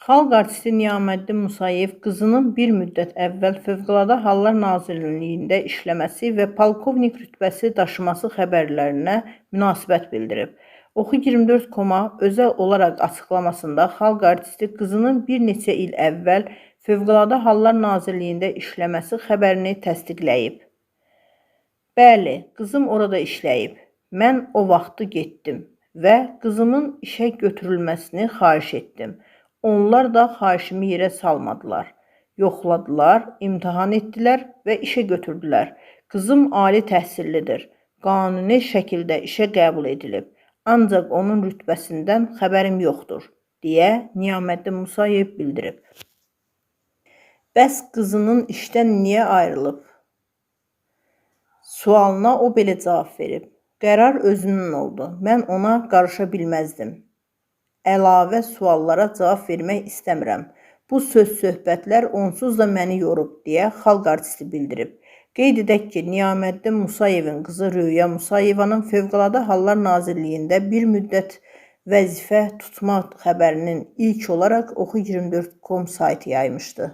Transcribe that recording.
Xalq artisti Niyaməddin Musayev qızının bir müddət əvvəl Fövqəladə Hallar Nazirliyində işləməsi və polkovnik rütbəsi daşıması xəbərlərinə münasibət bildirib. Oxu24.com-a özəl olaraq açıqlamasında xalq artisti qızının bir neçə il əvvəl Fövqəladə Hallar Nazirliyində işləməsi xəbərini təsdiqləyib. Bəli, qızım orada işləyib. Mən o vaxtı getdim və qızımın işə götürülməsini xahiş etdim. Onlar da xahişimi yerə salmadılar. Yoxladılar, imtahan etdilər və işə götürdülər. Qızım ali təhsillidir. Qanuni şəkildə işə qəbul edilib. Ancaq onun rütbəsindən xəbərim yoxdur, deyə Niyaməddin Musayev bildirib. Bəs qızının işdən niyə ayrılıb? Sualına o belə cavab verib. Qərar özünün oldu. Mən ona qarışa bilməzdim. Əlavə suallara cavab vermək istəmirəm. Bu söz-söhbətlər onsuz da məni yorub, deyə xalq artisti bildirib. Qeyd edək ki, Niyaməddin Musayevin qızı Röya Musayevanın Fövqəladə Hallar Nazirliyində bir müddət vəzifə tutma xəbərinin ilk olaraq Oxu24.com saytı yaymışdı.